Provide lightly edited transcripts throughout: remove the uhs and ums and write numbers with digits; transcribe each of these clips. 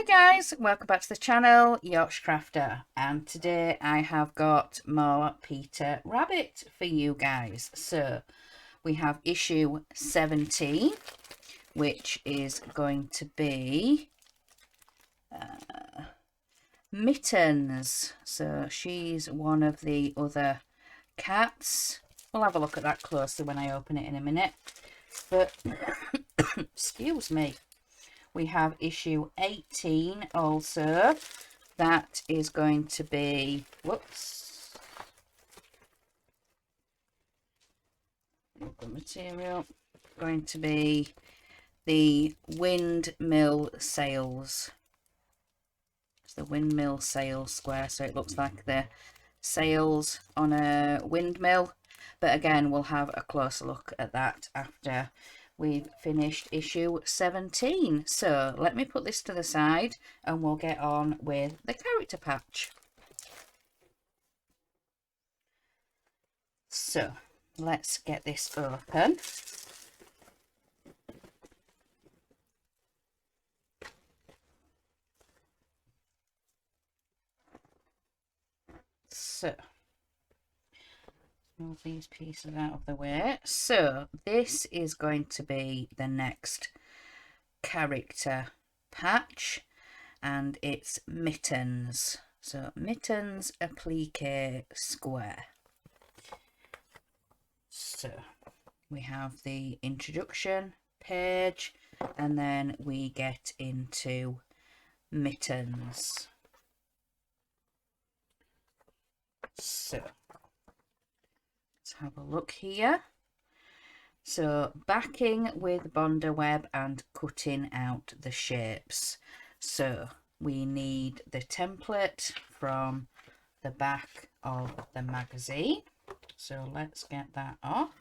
Guys, welcome back to the channel, Yorkshire Crafter, and today I have got more Peter Rabbit for you guys. So we have issue 17, which is going to be Mittens. So she's one of the other cats. We'll have a look at that closely when I open it in a minute, but excuse me. We have issue 18 also. That is going to be, whoops, the material, going to be the windmill sails. It's the windmill sail square, so it looks like the sails on a windmill. But again, we'll have a closer look at that after we've finished issue 17. So let me put this to the side and we'll get on with the character patch. So let's get this open. So move these pieces out of the way. So this is going to be the next character patch, and it's Mittens. So Mittens applique square. So we have the introduction page, and then we get into Mittens. So let's have a look here. So backing with Bonder web and cutting out the shapes. So we need the template from the back of the magazine. So let's get that off.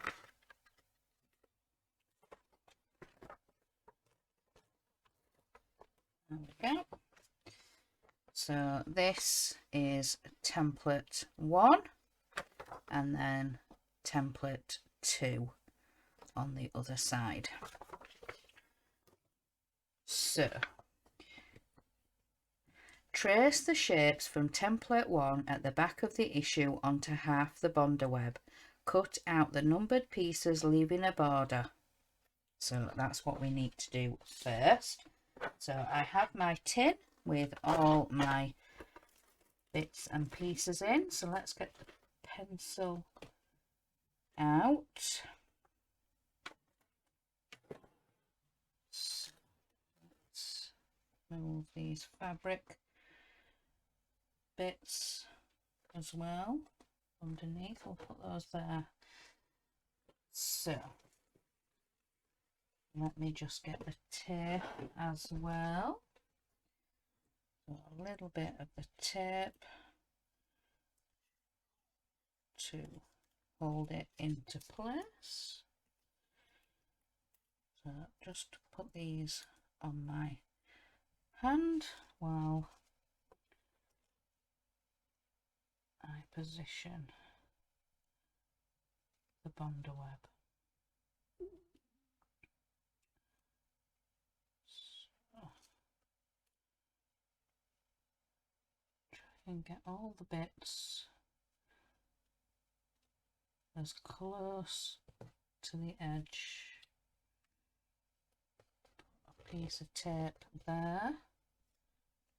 There we go. So this is template 1 and then template 2 on the other side. So trace the shapes from template 1 at the back of the issue onto half the Bonder web. Cut out the numbered pieces, leaving a border. So that's what we need to do first. So I have my tin with all my bits and pieces in. So let's get the pencil out. So let's remove these fabric bits as well underneath. We'll put those there. So let me just get the tape as well. So a little bit of the tape to hold it into place. So just put these on my hand while I position the Bonder web. So try and get all the bits as close to the edge. A piece of tape there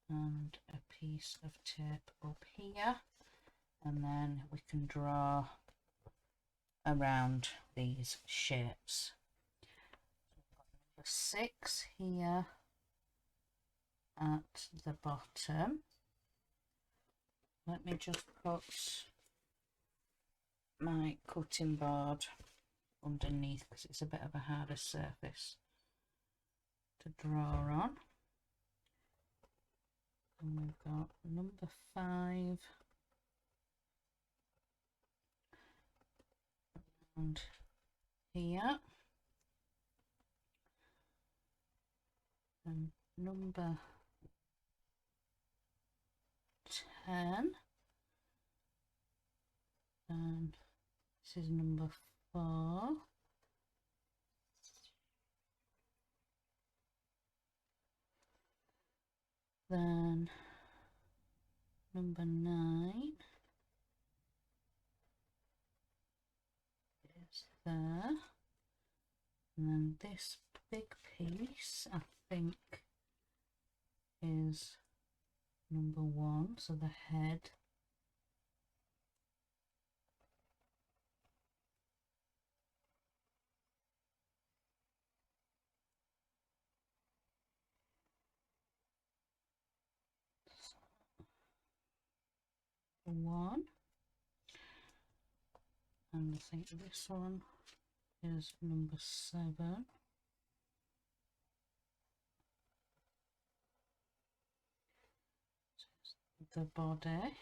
and a piece of tape up here, and then we can draw around these shapes. Number 6 here at the bottom. Let me just put my cutting board underneath because it's a bit of a harder surface to draw on. And we've got number 5 and here, and number 10, and this is number 4, then number 9 is there, and then this big piece I think is number 1, so the head. One, and I think this one is number 7. The body.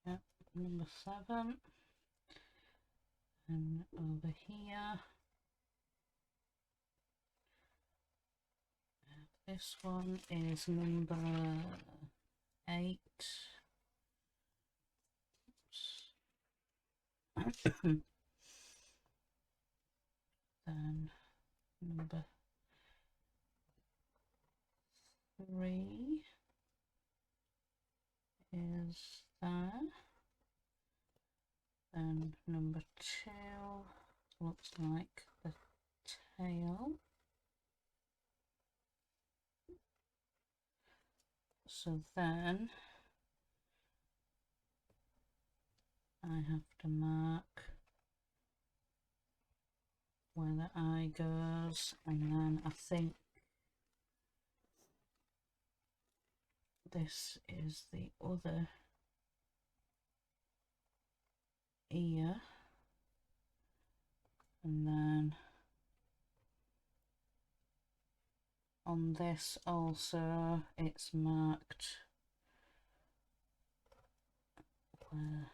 Yep, number 7. And over here, this one is number 8. Then number 3 is there. Then number 2 looks like the tail. So then I have to mark where the eye goes, and then I think this is the other ear, and then on this also it's marked where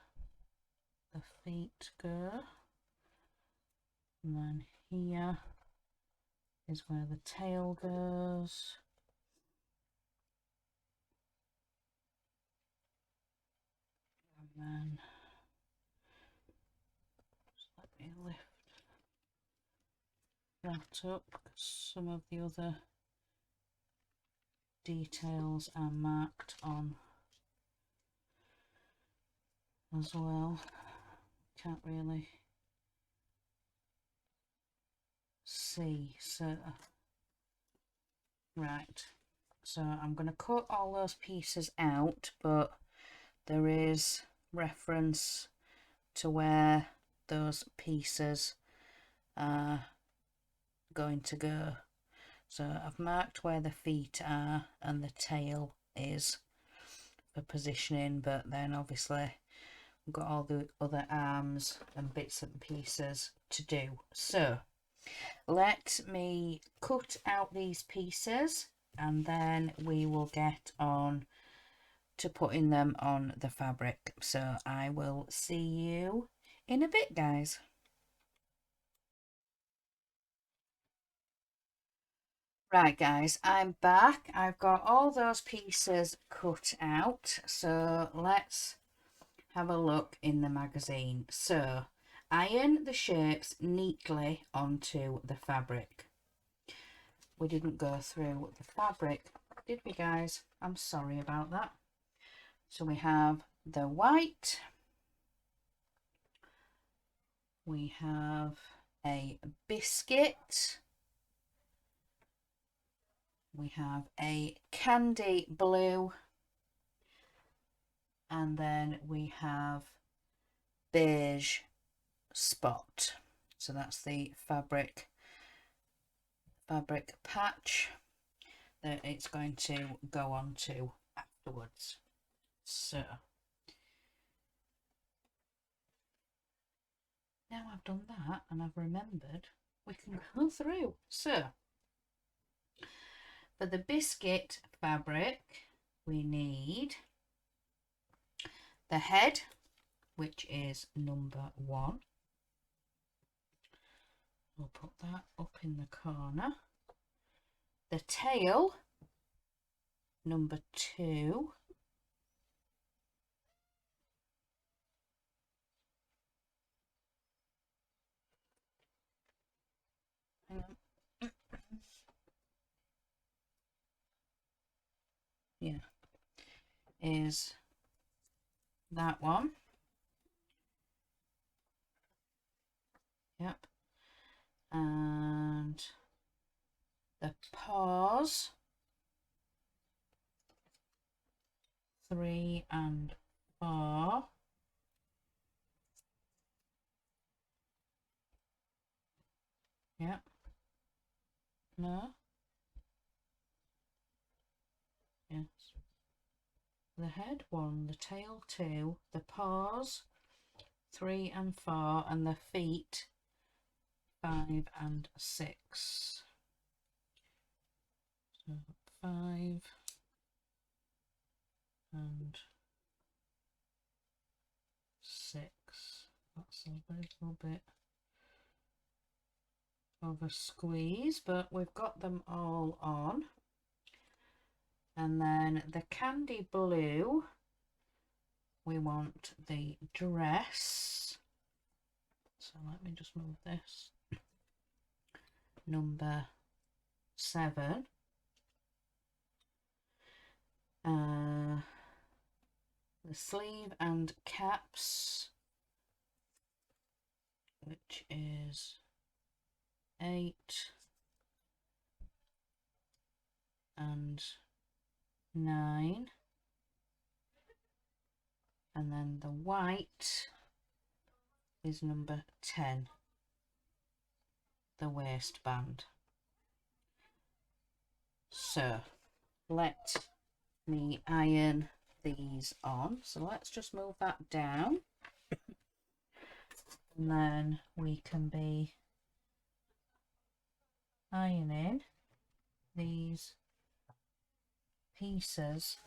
the feet go, and then here is where the tail goes, and then just let me lift that up because some of the other details are marked on as well. Can't really see, so right, so I'm going to cut all those pieces out, but there is reference to where those pieces are going to go. So I've marked where the feet are and the tail is for positioning, but then obviously we've got all the other arms and bits and pieces to do. So let me cut out these pieces and then we will get on to putting them on the fabric. So I will see you in a bit, guys. Right guys, I'm back. I've got all those pieces cut out, so let's have a look in the magazine. So iron the shapes neatly onto the fabric. We didn't go through the fabric, did we guys? I'm sorry about that. So we have the white, we have a biscuit, we have a candy blue, and then we have beige spot. So that's the fabric patch that it's going to go on to afterwards. So now I've done that and I've remembered, we can go through. So for the biscuit fabric, we need the head, which is number 1. We'll put that up in the corner. The tail, number 2. is that one. Yep. And the paws, 3 and 4. Yep. No. Yes. The head 1, the tail 2, the paws 3 and 4, and the feet 5 and 6. So 5 and 6. That's a little bit of a squeeze, but we've got them all on. And then the candy blue, we want the dress. So let me just move this. Number 7. The sleeve and caps, which is 8 and 9, and then the white is number 10, the waistband. So let me iron these on. So let's just move that down, and then we can be ironing these pieces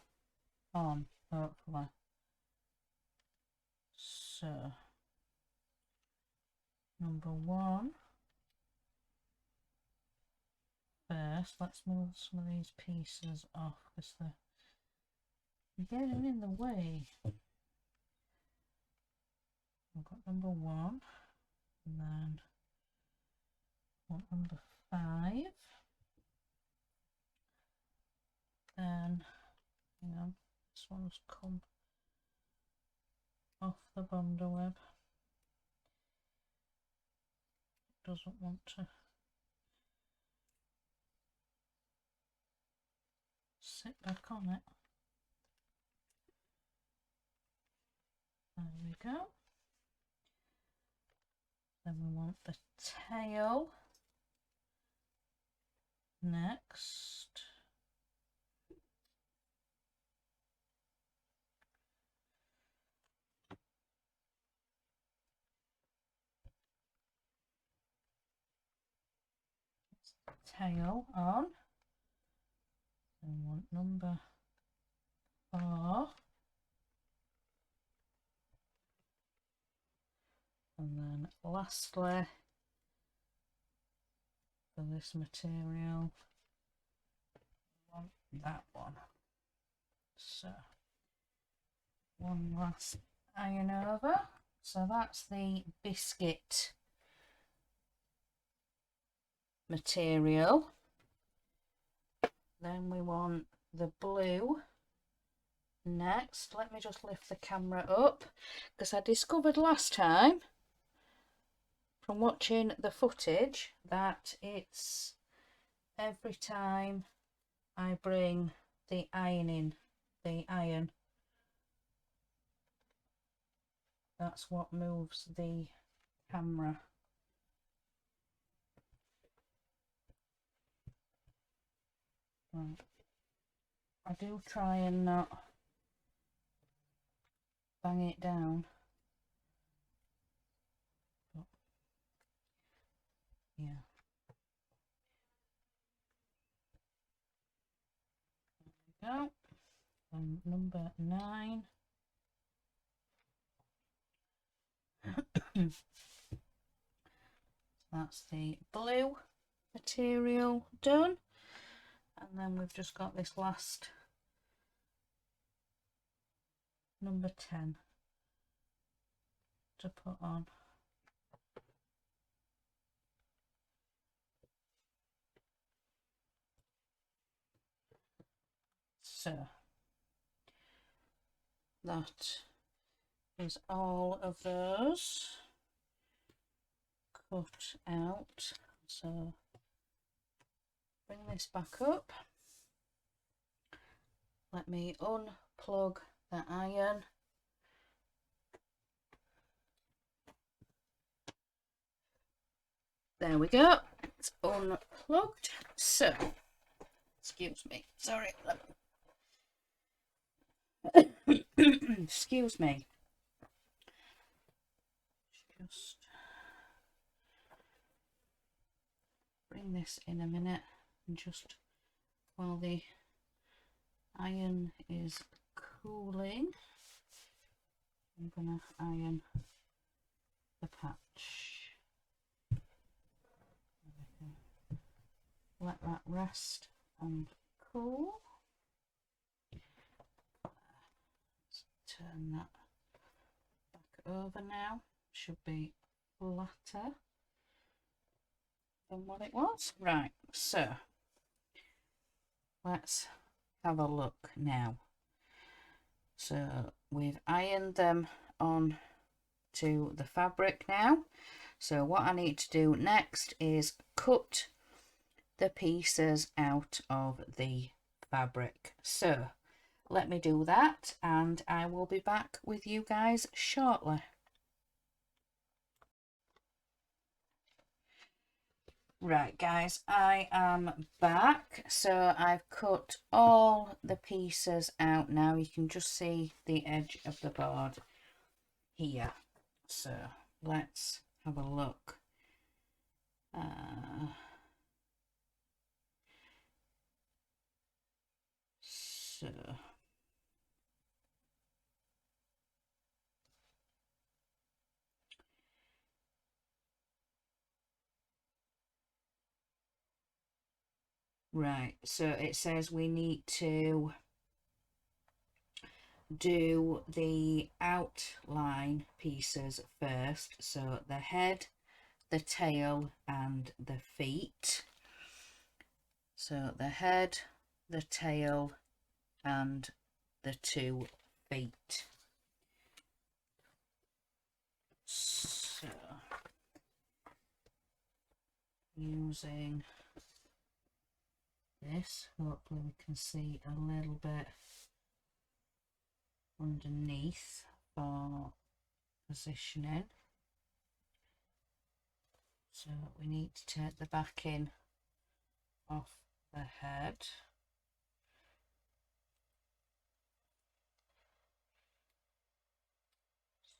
on, hopefully. So number 1 first. Let's move some of these pieces off because they're getting in the way. I've got number 1, and then number 5. Then, hang on, this one's come off the bonder web. It doesn't want to sit back on it. There we go. Then we want the tail next. Tail on. Then we want number 4. And then lastly, for this material, I want that one. So one last iron over. So that's the biscuit material. Then we want the blue next. Let me just lift the camera up, because I discovered last time from watching the footage that it's every time I bring the iron, that's what moves the camera. Right. I do try and not bang it down, but yeah. There we go. And number 9. That's the blue material done, and then we've just got this last number 10 to put on. So that is all of those cut out. So bring this back up. Let me unplug the iron. There we go, it's unplugged. So, excuse me, sorry. Excuse me. Just bring this in a minute, and just while the iron is cooling, I'm gonna iron the patch. Let that rest and cool. Let's turn that back over now. Should be flatter than what it was. Right, so let's have a look now. So we've ironed them on to the fabric now. So what I need to do next is cut the pieces out of the fabric. So let me do that, and I will be back with you guys shortly. Right guys, I am back. So I've cut all the pieces out now. You can just see the edge of the board here. So let's have a look. So right, so it says we need to do the outline pieces first. So the head, the tail and the feet. So the head, the tail and the 2 feet. So using this, hopefully we can see a little bit underneath for positioning. So we need to take the backing off the head.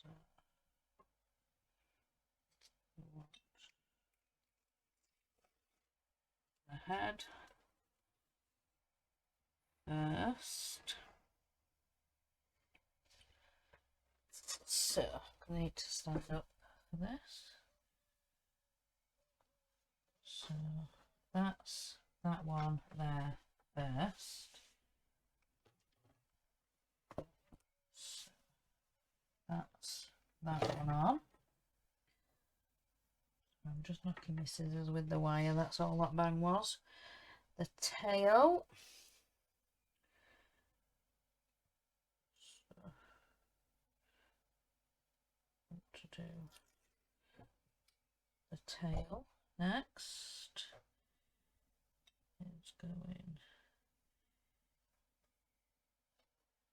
So we want the head first. So I need to stand up for this. So that's that one there first. So that's that one on. I'm just knocking my scissors with the wire, that's all that bang was. The tail. So, what to do? The tail next. It's going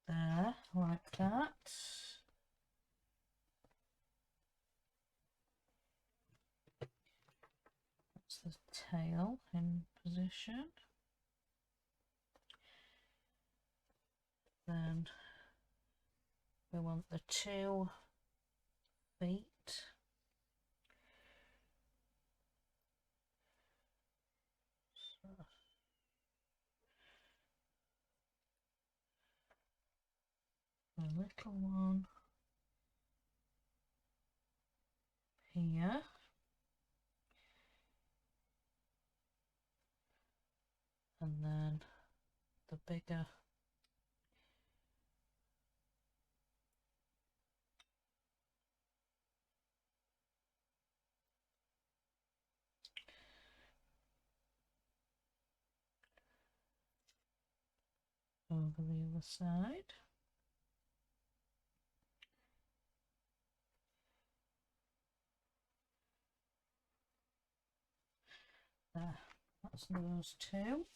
there, like that. That's the tail in position. Then we want the 2 feet. So a little one here. And then the bigger over the other side. There, that's those two.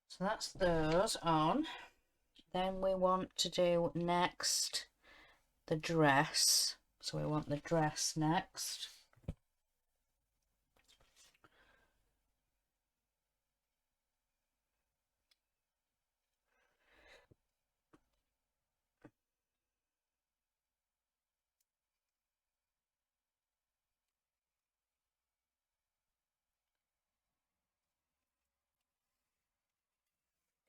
So that's those on. Then we want to do next the dress. So we want the dress next.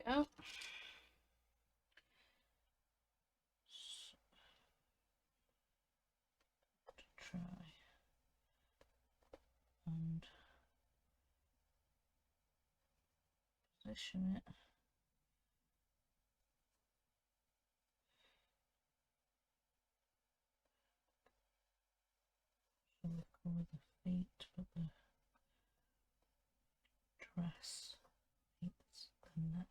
Go. Try and position it. So we cover the feet, but the dress meets the neck.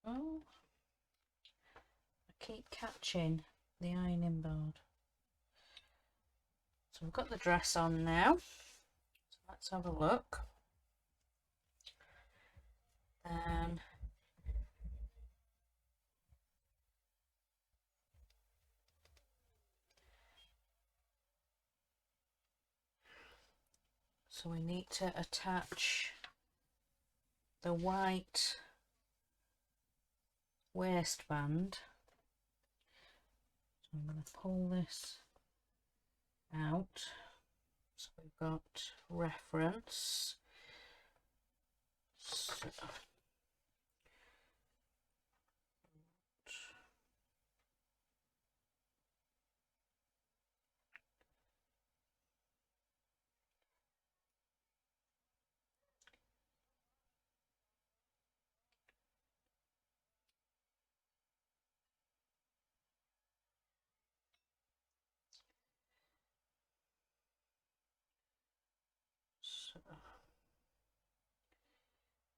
Oh, I keep catching the ironing board. So we've got the dress on now. So let's have a look. So we need to attach the white waistband. So I'm going to pull this out. So we've got reference.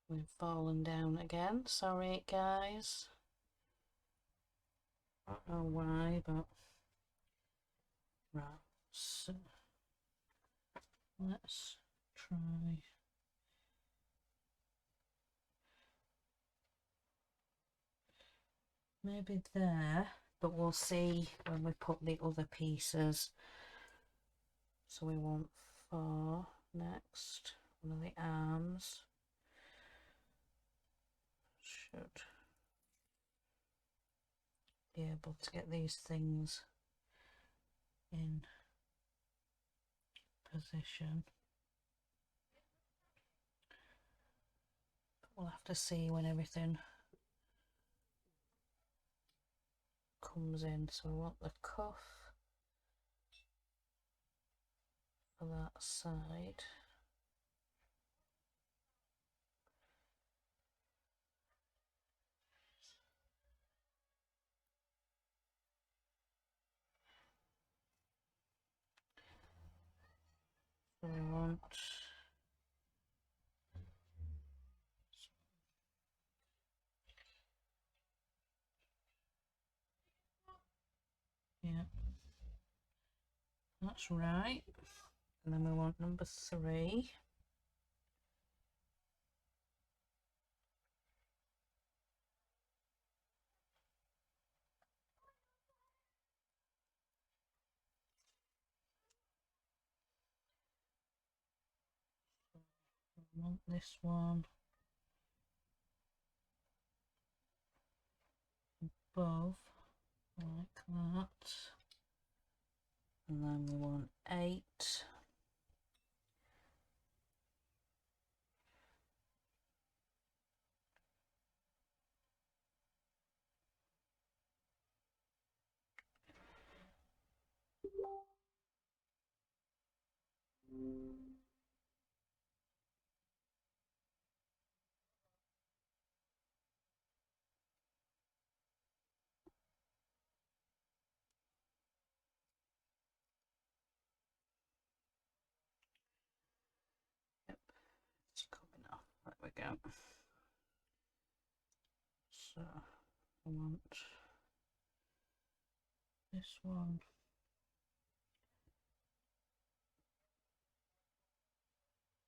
So we've fallen down again. Sorry, guys. I don't know why, but right. So let's try. Maybe there, but we'll see when we put the other pieces. So we want 4 next. One of the arms should be able to get these things in position. But we'll have to see when everything comes in. So we want the cuff for that side. So we want that's right. And then we want number 3. We want this one above, like that. And then we want 8. we go. So I want this one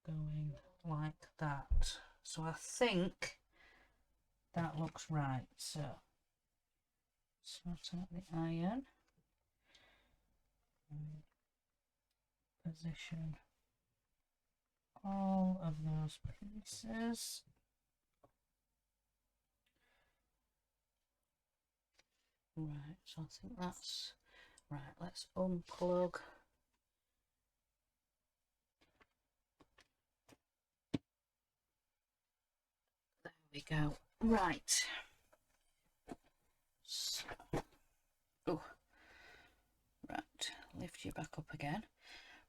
going like that. So I think that looks right. So sort out the iron and position all of those pieces. Right, so I think that's right. Let's unplug. There we go. Right. So, oh, right. Lift you back up again.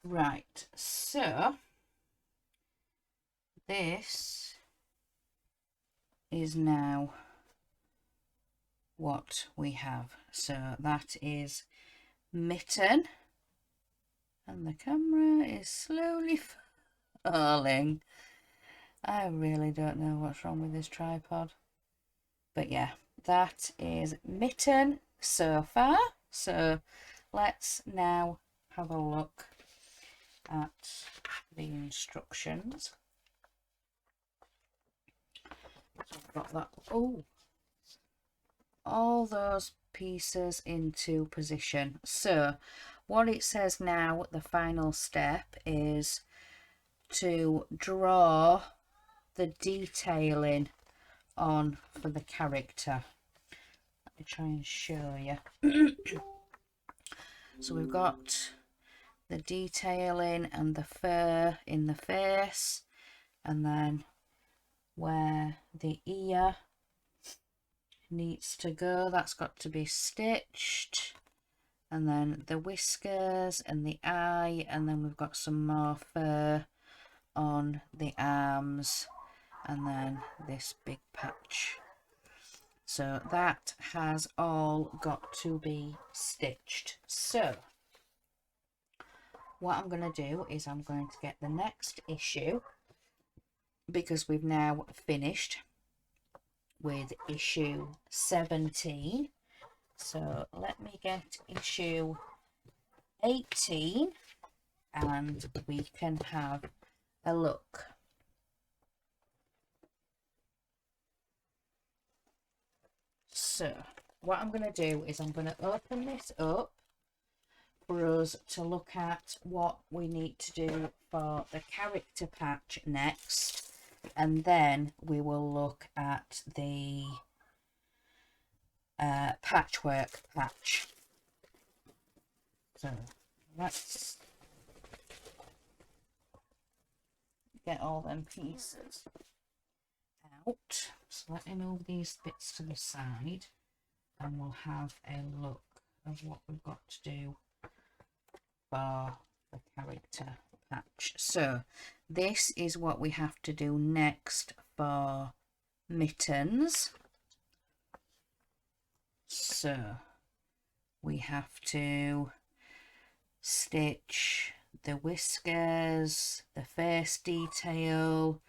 Right. So this is now what we have. So that is mitten, and the camera is slowly falling. I really don't know what's wrong with this tripod, but yeah, that is mitten so far. So let's now have a look at the instructions. So I've got that. Oh, all those pieces into position. So what it says now, the final step is to draw the detailing on for the character. Let me try and show you. So we've got the detailing and the fur in the face, and then where the ear needs to go, that's got to be stitched, and then the whiskers and the eye, and then we've got some more fur on the arms, and then this big patch. So that has all got to be stitched. So what I'm going to do is I'm going to get the next issue, because we've now finished with issue 17. So let me get issue 18 and we can have a look. So what I'm going to do is I'm going to open this up for us to look at what we need to do for the character patch next, and then we will look at the patchwork patch. So let's get all them pieces out. So let me move these bits to the side and we'll have a look of what we've got to do for the character patch. So this is what we have to do next for mittens. So we have to stitch the whiskers, the face detail,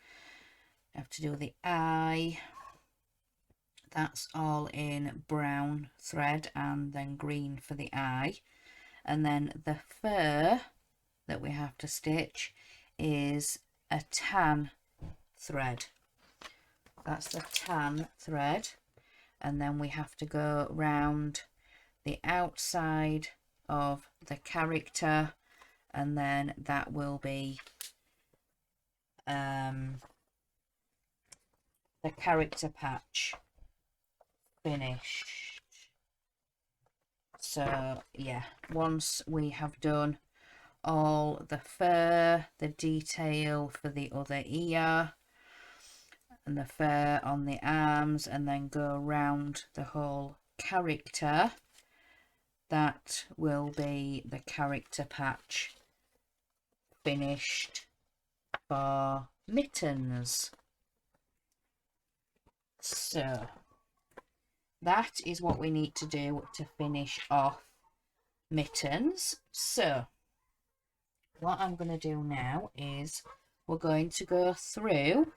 have to do the eye. That's all in brown thread and then green for the eye. And then the fur that we have to stitch is a tan thread. That's the tan thread. And then we have to go round the outside of the character, and then that will be the character patch finished. So yeah, once we have done all the fur, the detail for the other ear and the fur on the arms, and then go around the whole character, that will be the character patch finished for mittens. So that is what we need to do to finish off mittens. So what I'm going to do now is we're going to go through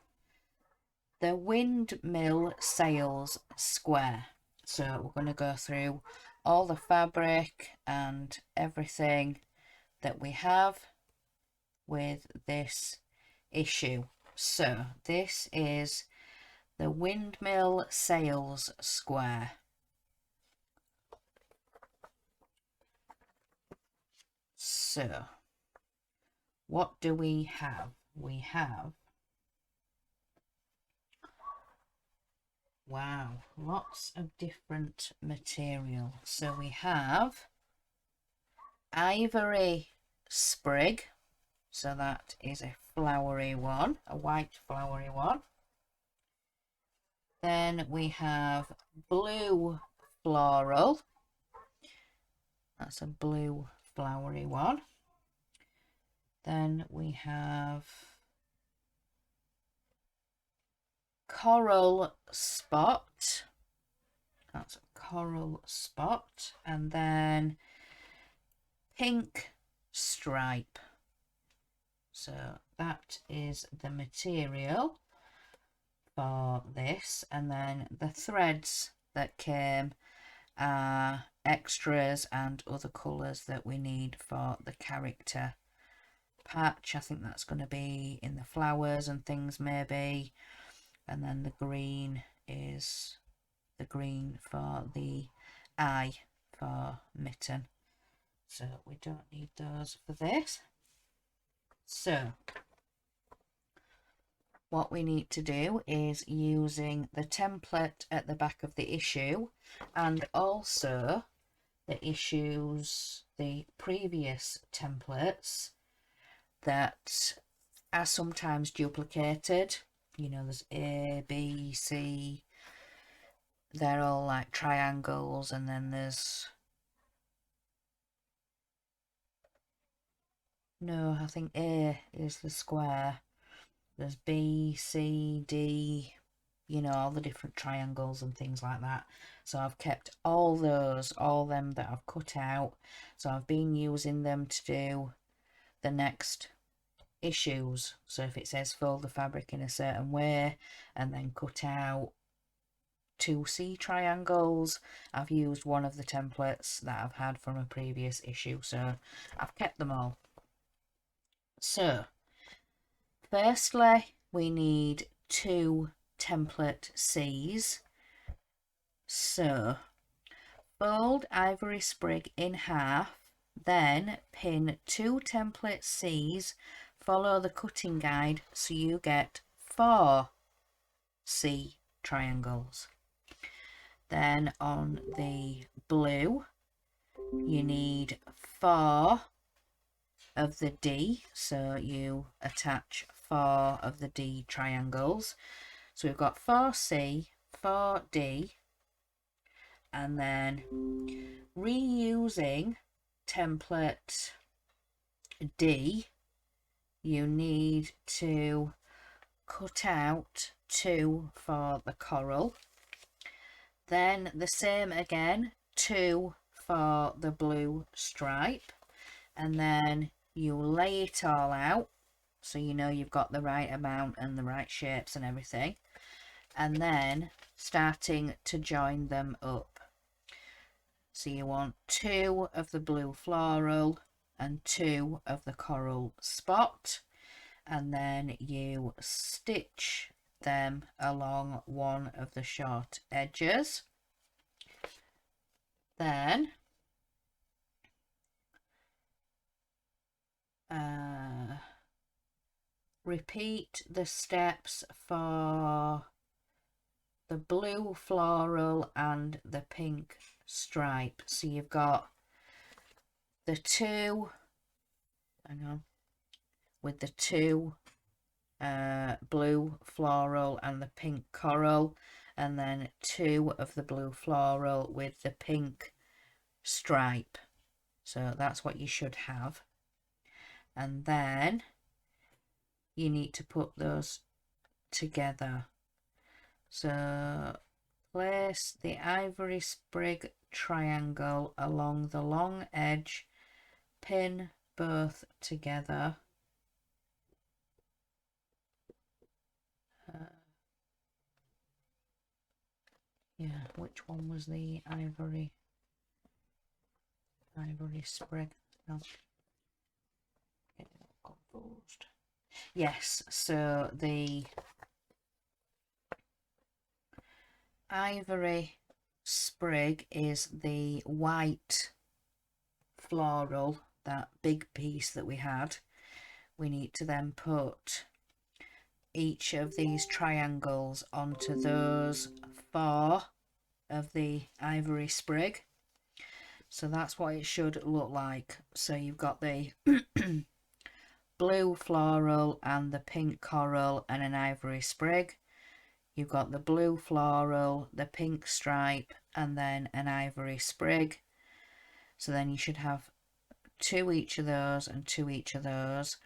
the windmill sails square. So we're going to go through all the fabric and everything that we have with this issue. So this is the windmill sails square. So what do we have? We have, wow, lots of different material. So we have ivory sprig, so that is a flowery one, a white flowery one. Then we have blue floral, that's a blue flowery one. Then we have coral spot, that's a coral spot, and then pink stripe. So that is the material for this, and then the threads that came are extras and other colours that we need for the character patch. I think that's going to be in the flowers and things maybe, and then the green is the green for the eye for Mitten, so we don't need those for this. So what we need to do is using the template at the back of the issue and also the issues, the previous templates that are sometimes duplicated. You know, there's A, B, C, they're all like triangles, and then there's, no, I think A is the square, there's B, C, D, you know, all the different triangles and things like that. So I've kept all those, all them that I've cut out, so I've been using them to do the next issues. So if it says fold the fabric in a certain way and then cut out 2 C triangles, I've used one of the templates that I've had from a previous issue, so I've kept them all. So firstly we need 2 template C's. So fold ivory sprig in half, then pin 2 template C's, follow the cutting guide so you get 4 C triangles. Then on the blue you need 4 of the D, so you attach 4 of the D triangles. So we've got 4C, 4D, and then reusing template D, you need to cut out 2 for the coral, then the same again, 2 for the blue stripe, and then you lay it all out so you know you've got the right amount and the right shapes and everything, and then starting to join them up. So you want 2 of the blue floral and 2 of the coral spot, and then you stitch them along one of the short edges. Then repeat the steps for the blue floral and the pink stripe. So you've got the 2, hang on, with the 2 blue floral and the pink coral, and then 2 of the blue floral with the pink stripe. So that's what you should have. And then you need to put those together. So place the ivory sprig triangle along the long edge, pin both together, Yeah, which one was the ivory sprig? No, getting confused. Yes, so the ivory sprig is the white floral, that big piece that we had. We need to then put each of these triangles onto those 4 of the ivory sprig. So that's what it should look like. So you've got the blue floral and the pink coral and an ivory sprig. You've got the blue floral, the pink stripe, and then an ivory sprig. So then you should have 2 each of those and 2 each of those.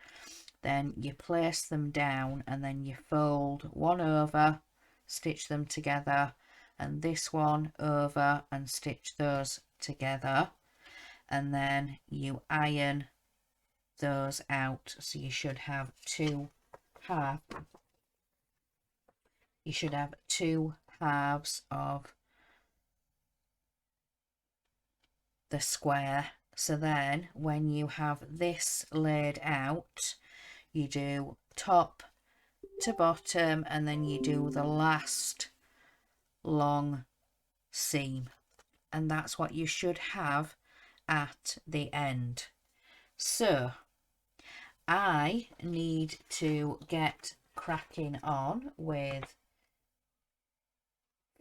Then you place them down and then you fold one over, stitch them together, and this one over and stitch those together, and then you iron those out. So you should have two halves of the square. So then when you have this laid out, you do top to bottom and then you do the last long seam, and that's what you should have at the end. So I need to get cracking on with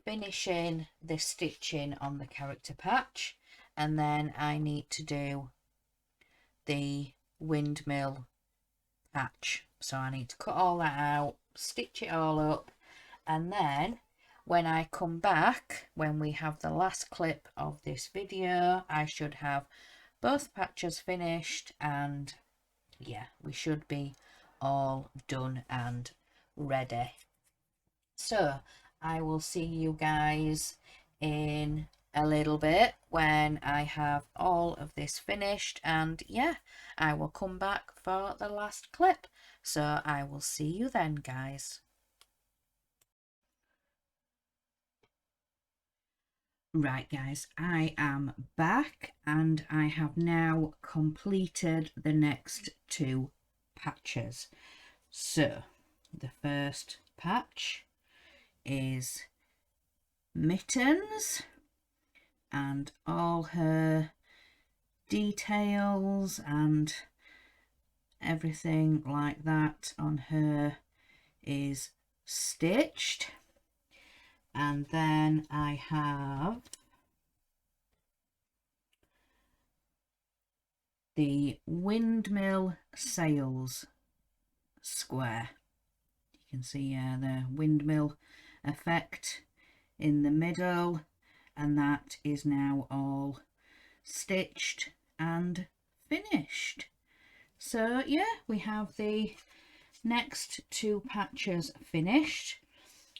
finishing the stitching on the character patch, and then I need to do the windmill patch. So I need to cut all that out, stitch it all up, and then when I come back, when we have the last clip of this video, I should have both patches finished, and yeah, we should be all done and ready. So I will see you guys in a little bit when I have all of this finished, and yeah, I will come back for the last clip. So I will see you then, guys. Right guys, I am back and I have now completed the next 2 patches. So the first patch is Mittens and all her details and everything like that on her is stitched. And then I have the windmill sails square. You can see the windmill effect in the middle, and that is now all stitched and finished. So yeah, we have the next 2 patches finished.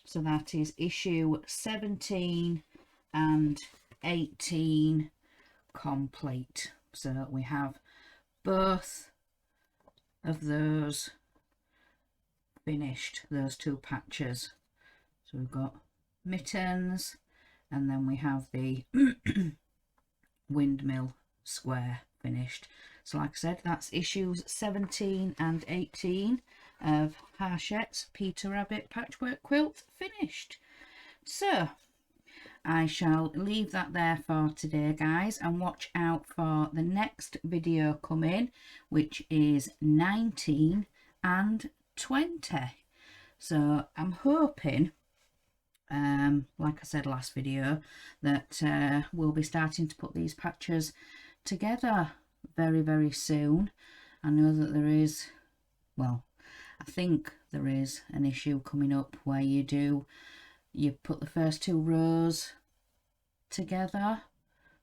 So that is issue 17 and 18 complete. So we have both of those finished, those 2 patches. So we've got Mittens, and then we have the windmill square finished. So like I said, that's issues 17 and 18 of Hachette's Peter Rabbit patchwork quilt finished. So I shall leave that there for today, guys, and watch out for the next video coming, which is 19 and 20. So I'm hoping, like I said last video, that we'll be starting to put these patches together very soon. I know that there is, well, I think there is an issue coming up where you put the first 2 rows together.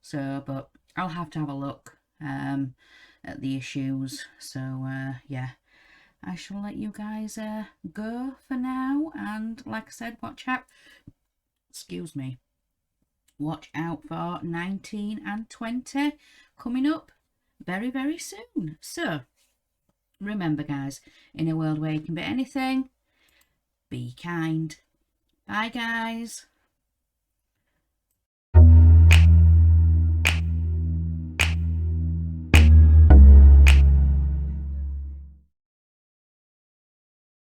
So, but I'll have to have a look at the issues. So yeah, I shall let you guys go for now, and like I said, watch out, excuse me, watch out for 19 and 20 coming up very soon. So remember, guys, in a world where you can be anything, be kind. Bye, guys.